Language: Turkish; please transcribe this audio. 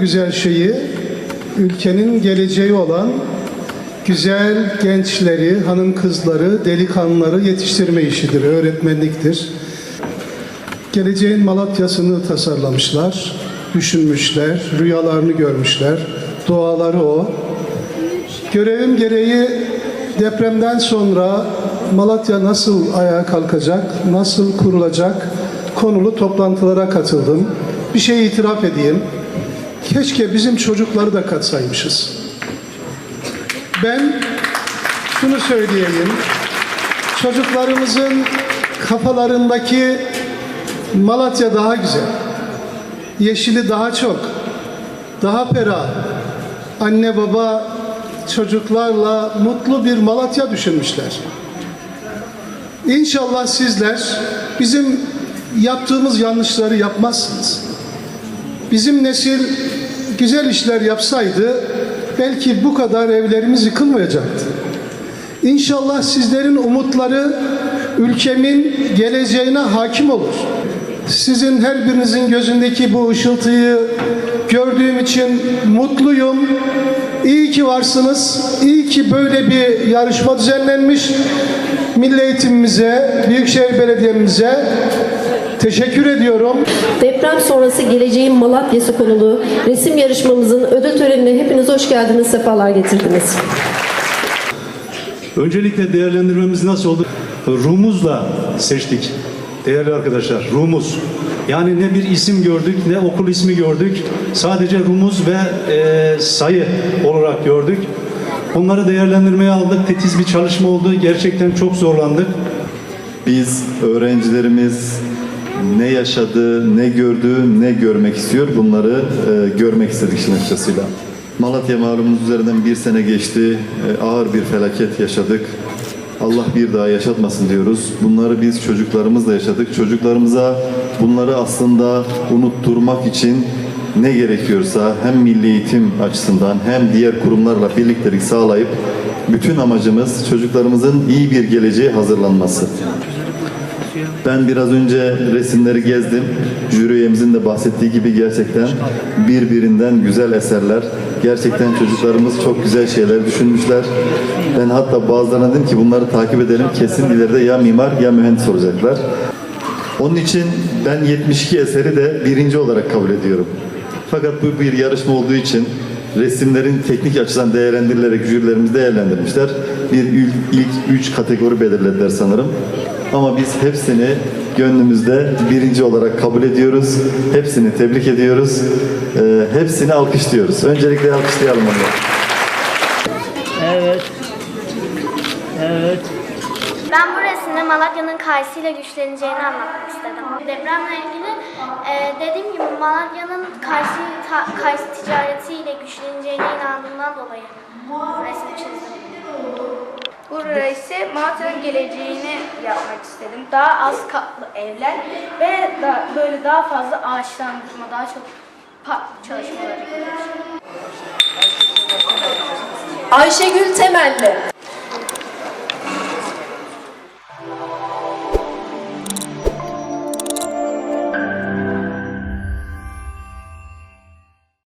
güzel şeyi ülkenin geleceği olan güzel gençleri, hanım kızları, delikanlıları yetiştirme işidir, öğretmenliktir. Geleceğin Malatya'sını tasarlamışlar, düşünmüşler, rüyalarını görmüşler, duaları o. Görevim gereği depremden sonra Malatya nasıl ayağa kalkacak, nasıl kurulacak konulu toplantılara katıldım. Bir şey itiraf edeyim. Keşke bizim çocukları da katsaymışız. Ben şunu söyleyeyim. Çocuklarımızın kafalarındaki Malatya daha güzel. Yeşili daha çok. Daha ferah. Anne baba çocuklarla mutlu bir Malatya düşünmüşler. İnşallah sizler bizim yaptığımız yanlışları yapmazsınız. Bizim nesil güzel işler yapsaydı belki bu kadar evlerimiz yıkılmayacaktı. İnşallah sizlerin umutları ülkemin geleceğine hakim olur. Sizin her birinizin gözündeki bu ışıltıyı gördüğüm için mutluyum. İyi ki varsınız. İyi ki böyle bir yarışma düzenlenmiş. Milli Eğitimimize, Büyükşehir Belediye'mize teşekkür ediyorum. Deprem sonrası geleceğin Malatya'sı konulu resim yarışmamızın ödül törenine hepiniz hoş geldiniz, sefalar getirdiniz. Öncelikle değerlendirmemiz nasıl oldu? Rumuz'la seçtik değerli arkadaşlar. Rumuz. Yani ne bir isim gördük ne okul ismi gördük. Sadece rumuz ve sayı olarak gördük. Onları değerlendirmeye aldık. Titiz bir çalışma oldu. Gerçekten çok zorlandık. Biz öğrencilerimiz ne yaşadı, ne gördü, ne görmek istiyor bunları görmek istedik işin açıkçasıyla. Malatya malumunuz üzerinden bir sene geçti. Ağır bir felaket yaşadık. Allah bir daha yaşatmasın diyoruz. Bunları biz çocuklarımızla yaşadık. Çocuklarımıza bunları aslında unutturmak için ne gerekiyorsa hem milli eğitim açısından hem diğer kurumlarla birliktelik sağlayıp bütün amacımız çocuklarımızın iyi bir geleceğe hazırlanması. Ben biraz önce resimleri gezdim. Jüri üyemizin de bahsettiği gibi gerçekten birbirinden güzel eserler. Gerçekten çocuklarımız çok güzel şeyler düşünmüşler. Ben hatta bazılarına dedim ki bunları takip edelim. Kesin ileride ya mimar ya mühendis olacaklar. Onun için ben 72 eseri de birinci olarak kabul ediyorum. Fakat bu bir yarışma olduğu için resimlerin teknik açıdan değerlendirilerek jürilerimiz değerlendirmişler. İlk 3 kategori belirlediler sanırım. Ama biz hepsini gönlümüzde birinci olarak kabul ediyoruz. Hepsini tebrik ediyoruz. Hepsini alkışlıyoruz. Öncelikle alkışlayalım onları. Evet. Evet. Ben bu resimde Malatya'nın kayısıyla güçleneceğini anlatmak istedim. Depremle ilgili dediğim gibi Malatya'nın kayısı ticaretiyle güçleneceğine inandığımdan dolayı bu resmi çizdim. Burada ise Malatya'nın geleceğini yapmak istedim. Daha az katlı evler ve böyle daha fazla ağaçlandırma, daha çok park çalışmaları. Ayşegül Temelli.